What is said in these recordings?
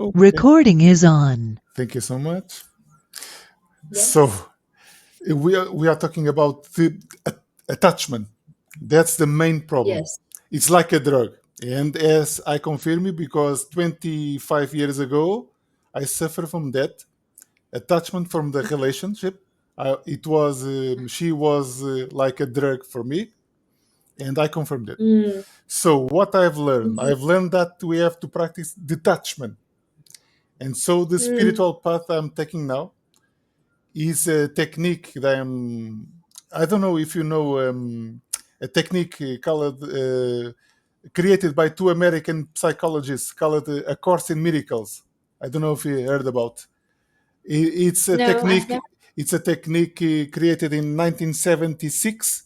Okay. Recording is on. Thank you so much. Yes. So we are talking about the attachment. That's the main problem. Yes. It's like a drug. And as I confirm it, because 25 years ago, I suffered from that attachment from the relationship. She was like a drug for me, and I confirmed it. Mm. So what I've learned, Mhm. I've learned that we have to practice detachment. And so the spiritual path I'm taking now is a technique that I don't know if you know a technique called created by two American psychologists called A Course in Miracles. I don't know if you heard about. It's a No, I've technique. never. It's a technique created in 1976,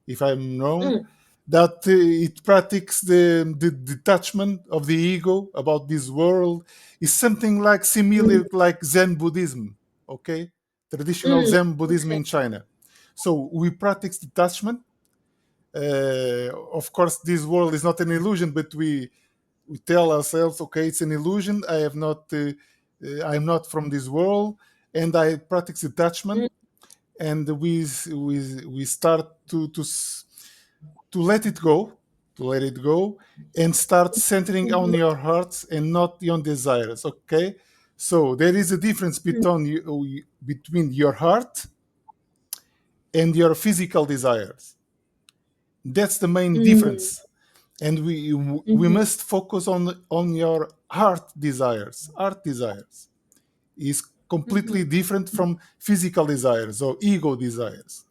if I'm wrong. Mm. That it practices the detachment of the ego about this world. Is something like similar like Zen Buddhism. Okay, traditional Zen Buddhism Okay. in China. So we practice detachment. Of course, this world is not an illusion, but we tell ourselves, okay, it's an illusion. I'm not from this world, and I practice detachment, and we start to let it go, and start centering on your hearts and not your desires. Okay, so there is a difference between your heart and your physical desires. That's the main Mm. difference, and we must focus on your heart desires is completely different from physical desires or ego desires.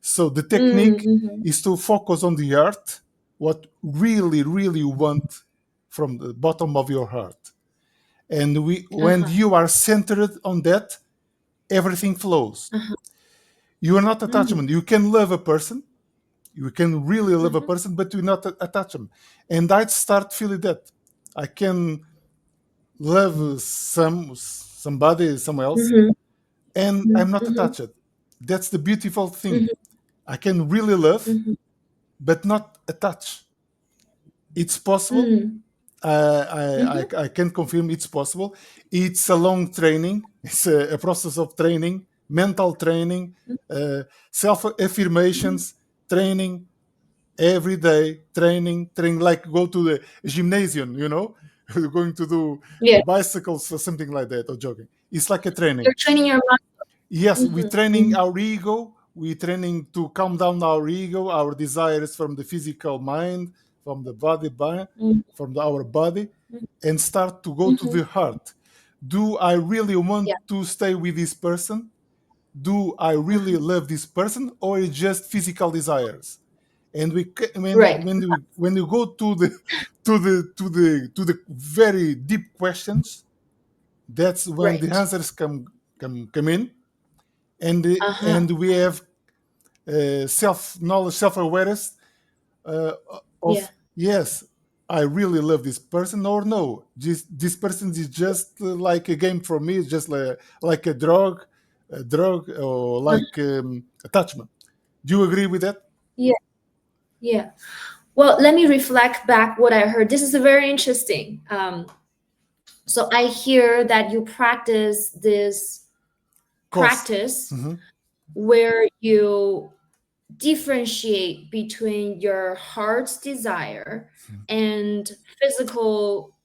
So the technique is to focus on the heart, what really you want from the bottom of your heart. And when Uh-huh. you are centered on that, everything flows. You are not attachment. You can love a person, you can really love a person, but you not attach them. And I start feeling that I can love somebody, someone else, and I'm not attached. That's the beautiful thing. I can really love, but not attach. It's possible. I can confirm it's possible. It's a long training. It's a process of training, mental training, self affirmations training, every day training like go to the gymnasium, going to do Yeah. bicycles or something like that, or jogging. It's like a training. You're training your mind. Yes, we're training our ego. We're training to calm down our ego, our desires from the physical mind, from the body, from our body, and start to go to the heart. Do I really want Yeah. to stay with this person? Do I really love this person, or is just physical desires? And Right. when you go to the very deep questions, that's when the Right. answers come in, and Uh-huh. and we have self knowledge, self awareness Yeah. of, yes, I really love this person, or no, this person is just like a game for me. It's just like a drug, or like attachment. Do you agree with that? Yeah. Yeah. Well, let me reflect back what I heard. This is very interesting. So I hear that you practice this Course. practice Hmm. where you differentiate between your heart's desire and physical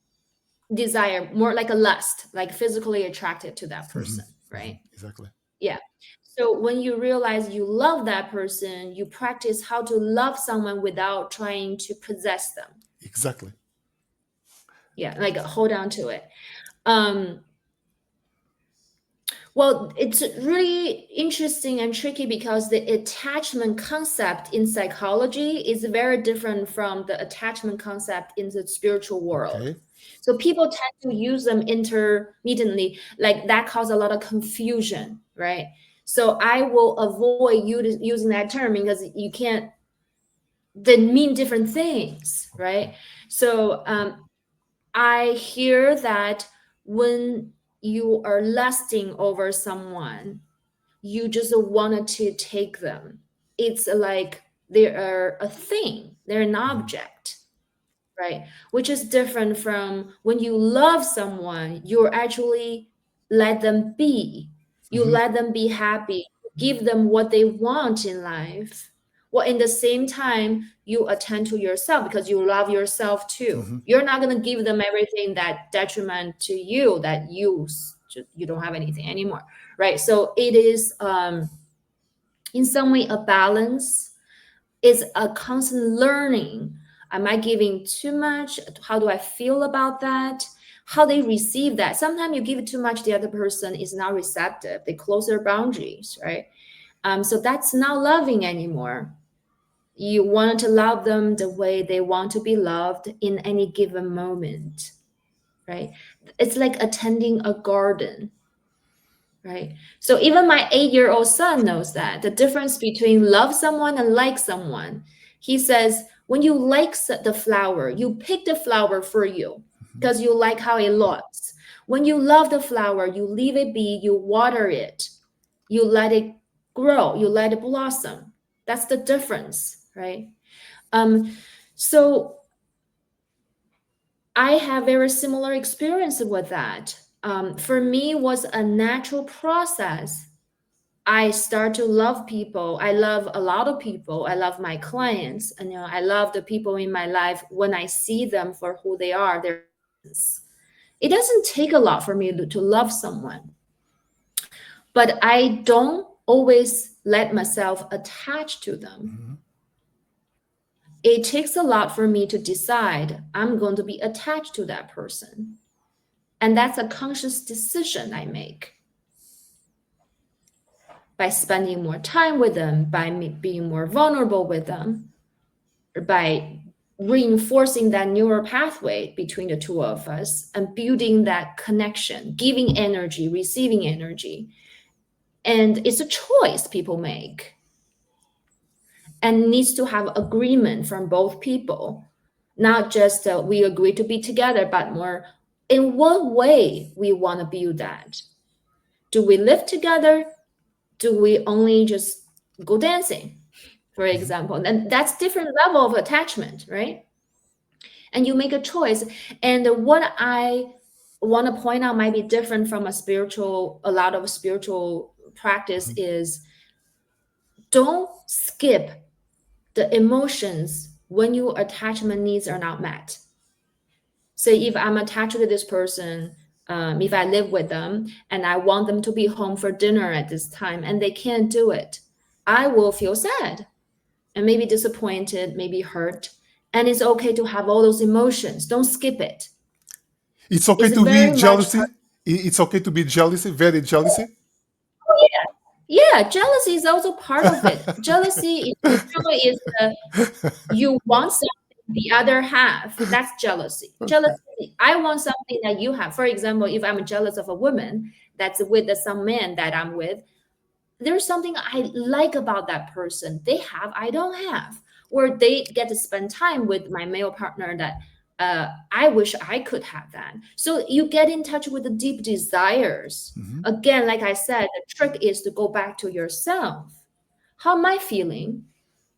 desire, more like a lust, like physically attracted to that person, right? Exactly. Yeah. So when you realize you love that person, you practice how to love someone without trying to possess them. Exactly. Yeah, like hold on to it. Um, Well, it's really interesting and tricky because the attachment concept in psychology is very different from the attachment concept in the spiritual world. Okay. So people tend to use them intermittently, like that causes a lot of confusion, right? So I will avoid using that term because you can't, they mean different things, right? So I hear that when you are lusting over someone, you just wanted to take them. It's like they are a thing, they're an object, right? Which is different from when you love someone, you actually let them be. You let them be happy, give them what they want in life. Well, in the same time, you attend to yourself because you love yourself too. You're not going to give them everything that detriment to you, that you don't have anything anymore, right? So it is in some way a balance. It's a constant learning. Am I giving too much? How do I feel about that? How they receive that? Sometimes you give it too much, the other person is not receptive. They close their boundaries, right? So that's not loving anymore. You want to love them the way they want to be loved in any given moment, right? It's like attending a garden, right? So even my 8-year-old son knows that the difference between love someone and like someone. He says, when you like the flower, you pick the flower for you because you like how it looks. When you love the flower, you leave it be, you water it, you let it grow, you let it blossom. That's the difference, right? So I have very similar experience with that. For me, it was a natural process. I start to love people. I love a lot of people. I love my clients, and I love the people in my life when I see them for who they are. It doesn't take a lot for me to love someone, but I don't always let myself attach to them. It takes a lot for me to decide I'm going to be attached to that person. And that's a conscious decision I make by spending more time with them, by being more vulnerable with them, or by reinforcing that neural pathway between the two of us and building that connection, giving energy, receiving energy. And it's a choice people make and needs to have agreement from both people, not just we agree to be together, but more in what way we want to build that. Do we live together? Do we only just go dancing, for example? And that's different level of attachment, right? And you make a choice. And what I want to point out might be different from a lot of spiritual practice is don't skip the emotions when your attachment needs are not met. Say if I'm attached to this person, if I live with them and I want them to be home for dinner at this time and they can't do it, I will feel sad and maybe disappointed, maybe hurt. And it's okay to have all those emotions. Don't skip it. It's okay It's to be very much. jealousy. It's okay to be jealousy, very jealousy. Oh, yeah, jealousy is also part of it. Jealousy is you want something the other half. That's jealousy. Jealousy, I want something that you have. For example, if I'm jealous of a woman that's with some man that I'm with, there's something I like about that person. They have, I don't have. Or they get to spend time with my male partner that I wish I could have that. So you get in touch with the deep desires. Again, like I said, the trick is to go back to yourself. How am I feeling?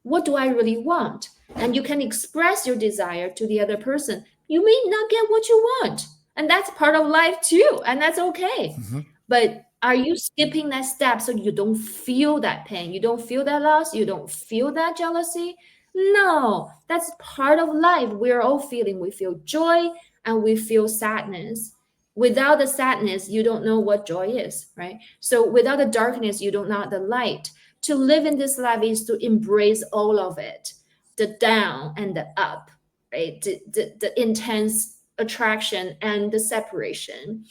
What do I really want? And you can express your desire to the other person. You may not get what you want. And that's part of life too. And that's okay. But are you skipping that step so you don't feel that pain? You don't feel that loss? You don't feel that jealousy? No, that's part of life. We're all feeling. We feel joy and we feel sadness. Without the sadness, you don't know what joy is, right? So without the darkness, you don't know the light. To live in this life is to embrace all of it, the down and the up, right? The intense attraction and the separation.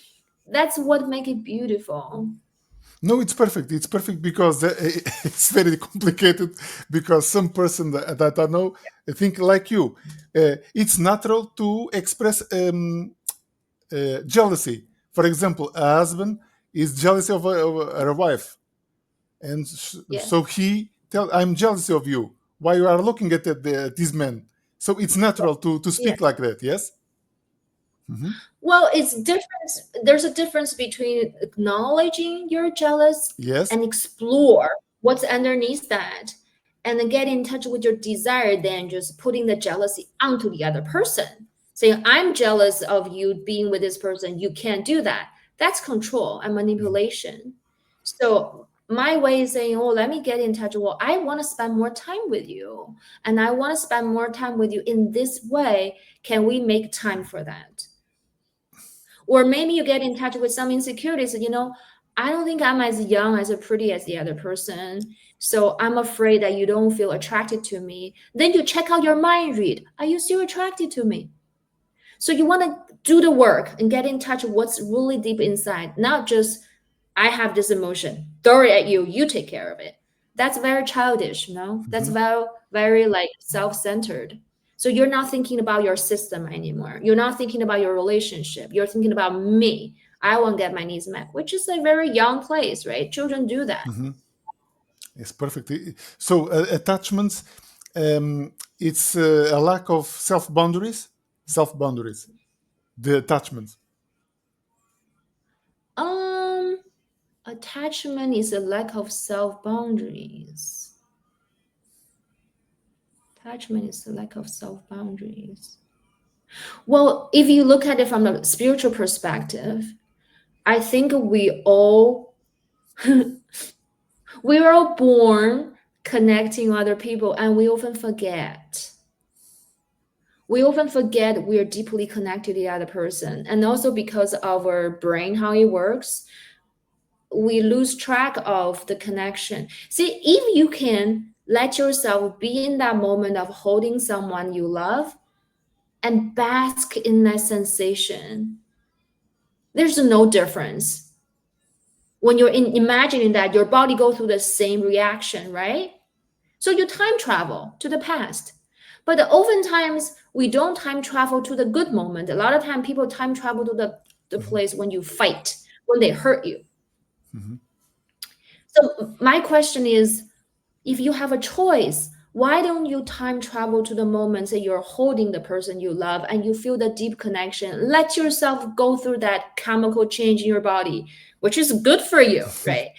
That's what makes it beautiful. No, it's perfect. It's perfect because it's very complicated. Because some person that I know think like you. It's natural to express jealousy. For example, a husband is jealous of a wife, and Yeah. so he tell, "I'm jealous of you. Why you are looking at this man?" So it's natural to speak like that. Yes. Well, it's different. There's a difference between acknowledging you're jealous Yes. and explore what's underneath that. and then get in touch with your desire than just putting the jealousy onto the other person. Saying, I'm jealous of you being with this person, you can't do that. That's control and manipulation. So my way is saying, oh, let me get in touch. Well, I want to spend more time with you. And I want to spend more time with you in this way. Can we make time for that? Or maybe you get in touch with some insecurities, I don't think I'm as young, as pretty as the other person. So I'm afraid that you don't feel attracted to me. Then you check out your mind read. Are you still attracted to me? So you want to do the work and get in touch with what's really deep inside, not just, I have this emotion, throw it at you, you take care of it. That's very childish, That's very, very like self-centered. So you're not thinking about your system anymore. You're not thinking about your relationship. You're thinking about me. I want to get my needs met, which is a very young place, right? Children do that. Yes, perfect. So attachments, it's a lack of self-boundaries, the attachments. Attachment is a lack of self-boundaries. Attachment is a lack of self-boundaries. Well, if you look at it from the spiritual perspective, I think we were all born connecting other people, and we often forget. We often forget we are deeply connected to the other person. And also because of our brain, how it works, we lose track of the connection. See, if you can let yourself be in that moment of holding someone you love and bask in that sensation, there's no difference. When you're imagining that, your body goes through the same reaction, right? So you time travel to the past. But oftentimes, we don't time travel to the good moment. A lot of time, people time travel to the place when you fight, when they hurt you. So my question is, if you have a choice, why don't you time travel to the moments that you're holding the person you love and you feel the deep connection? Let yourself go through that chemical change in your body, which is good for you, right?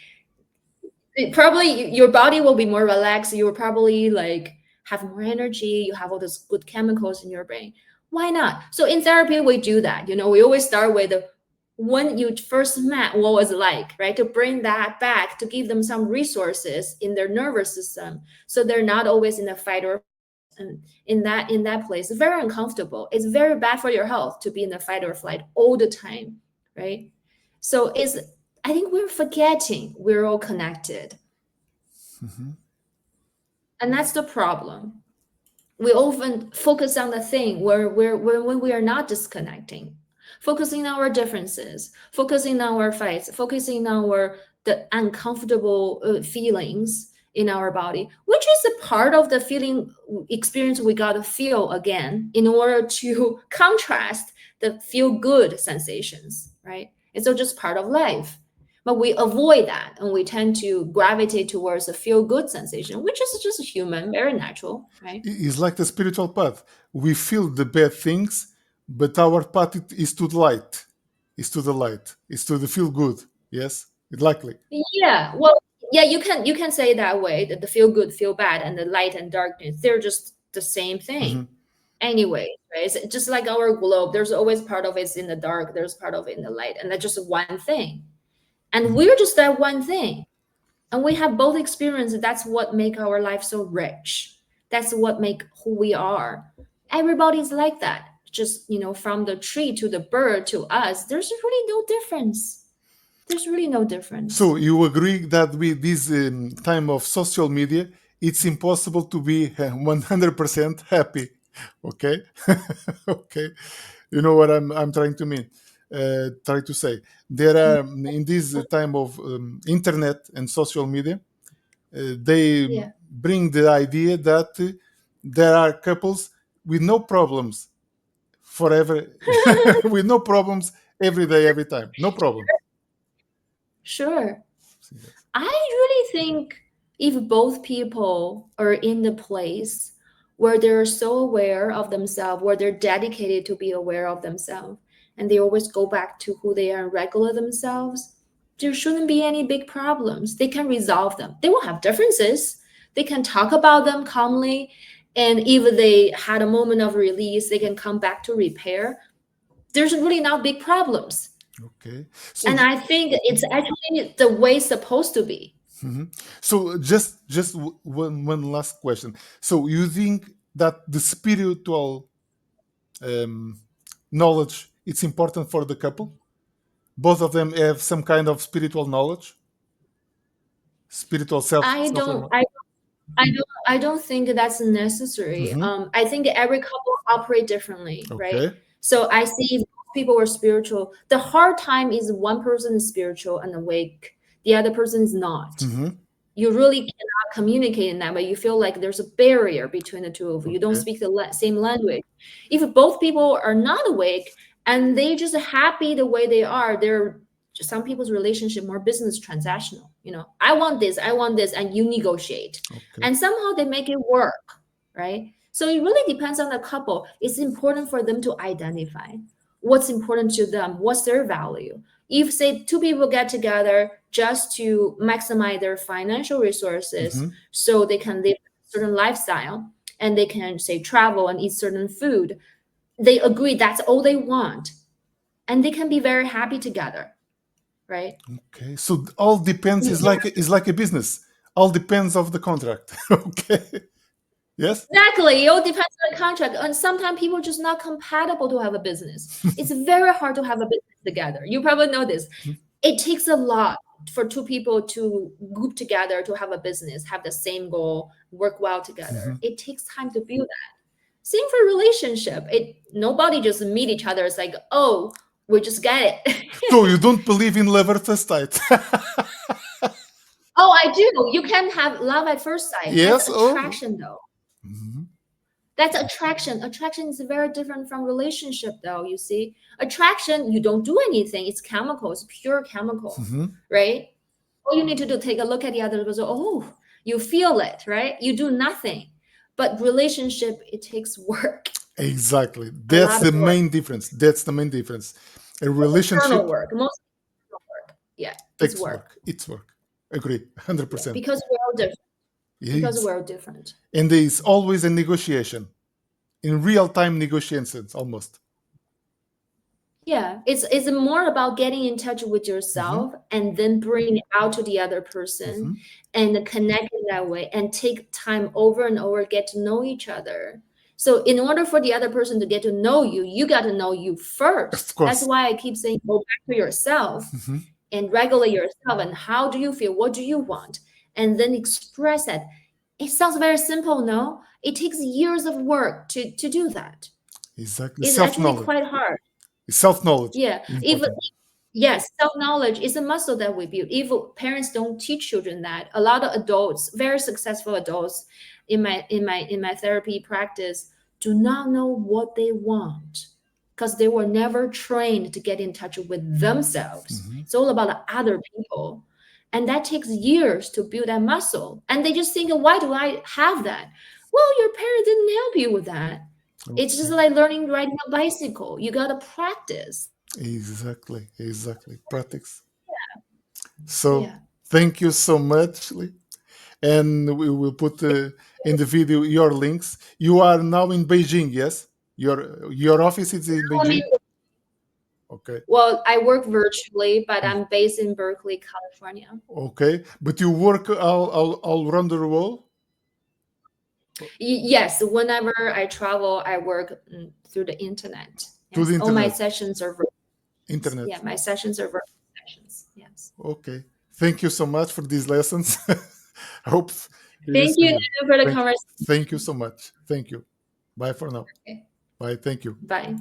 Probably your body will be more relaxed. You will probably like have more energy. You have all those good chemicals in your brain. Why not? So in therapy, we do that. We always start with when you first met, what was it like, right? To bring that back, to give them some resources in their nervous system, so they're not always in a fight or in that place. It's very uncomfortable. It's very bad for your health to be in a fight or flight all the time, right? So I think we're forgetting we're all connected. And that's the problem. We often focus on the thing when we are not disconnecting, focusing on our differences, focusing on our fights, focusing on the uncomfortable feelings in our body, which is a part of the feeling experience we got to feel again in order to contrast the feel good sensations, right? It's all just part of life. But we avoid that, and we tend to gravitate towards a feel-good sensation, which is just human, very natural, right? It's like the spiritual path. We feel the bad things, but our path is to the light. It's to the light. It's to the feel good. Yes, likely. Yeah. Well, yeah, you can say it that way, that the feel good, feel bad, and the light and darkness, they're just the same thing. Anyway, right? It's just like our globe. There's always part of it's in the dark. There's part of it in the light, and that's just one thing. And we're just that one thing. And we have both experiences. That's what make our life so rich. That's what make who we are. Everybody's like that. Just, from the tree to the bird to us, there's really no difference. There's really no difference. So you agree that with this time of social media, it's impossible to be 100% happy. Okay? Okay. You know what I'm trying to mean. Try to say there are in this time of internet and social media, they bring the idea that there are couples with no problems forever, with no problems every day, every time, no problem. Sure. I really think if both people are in the place where they're so aware of themselves, where they're dedicated to be aware of themselves, and they always go back to who they are and regulate themselves, there shouldn't be any big problems. They can resolve them. They will have differences. They can talk about them calmly, and if they had a moment of release, they can come back to repair. There's really not big problems. Okay. So And I think it's actually the way it's supposed to be. so just one last question. So you think that the spiritual knowledge it's important for the couple? Both of them have some kind of spiritual knowledge, spiritual I self. don't I I don't think that's necessary. I think every couple operate differently, right? Okay. So I see people were spiritual. The hard time is one person is spiritual and awake, the other person is not. You really cannot communicate in that way. You feel like there's a barrier between the two of you. You don't Okay. speak the same language. If both people are not awake and they just happy the way they are, they're some people's relationship more business transactional. I want this, and you negotiate, Okay. and somehow they make it work, right? So it really depends on the couple. It's important for them to identify what's important to them, what's their value. If say two people get together just to maximize their financial resources so they can live a certain lifestyle and they can say travel and eat certain food, they agree that's all they want, and they can be very happy together, right? Okay. So all depends is like a business. All depends of the contract. Okay. Yes. Exactly. It all depends on the contract. And sometimes people are just not compatible to have a business. It's very hard to have a business together. You probably know this. It takes a lot for two people to group together to have a business, have the same goal, work well together. It takes time to build that. Same for relationship. Nobody just meet each other. It's like, oh, we just get it. So you don't believe in love at first sight? Oh, I do. You can have love at first sight. Yes. That's Oh. attraction, though. That's attraction. Attraction is very different from relationship, though. You see, attraction, you don't do anything. It's chemical. It's pure chemical, right? All you need to do, take a look at the other person. Oh, you feel it, right? You do nothing. But relationship, it takes work. Exactly. That's the main difference. That's the main difference. A relationship. Internal work. Most work. Yeah, it's work. It's work. Agree. 100%. Because we're all different. Because Yes. we're all different. And there is always a negotiation. In real-time negotiations, almost. Yeah, it's more about getting in touch with yourself and then bring it out to the other person and connect in that way and take time over and over, get to know each other. So in order for the other person to get to know you, you got to know you first. Of course. That's why I keep saying go back to yourself and regulate yourself. And how do you feel? What do you want? And then express that. It sounds very simple, no? It takes years of work to do that. Exactly. It's actually quite hard. Self-knowledge. Yeah. Yes, self-knowledge is a muscle that we build. If parents don't teach children that, a lot of adults, very successful adults in my therapy practice, do not know what they want because they were never trained to get in touch with themselves. It's all about other people. And that takes years to build that muscle. And they just think, why do I have that? Well, your parents didn't help you with that. Okay. It's just like learning riding a bicycle. You got to practice. Exactly. Practice. Yeah. So thank you so much, Lee. And we will put in the video your links. You are now in Beijing, yes? Your office is in Beijing? Okay. Well, I work virtually, but I'm based in Berkeley, California. Okay. But you work all around the world? Yes. Whenever I travel, I work through the internet. Yes. All my sessions are virtual. Internet. Yeah, my sessions are virtual sessions. Yes. Okay. Thank you so much for these lessons. I hope. Thank you for the conversation. Thank you so much. Thank you. Bye for now. Okay. Bye. Thank you. Bye.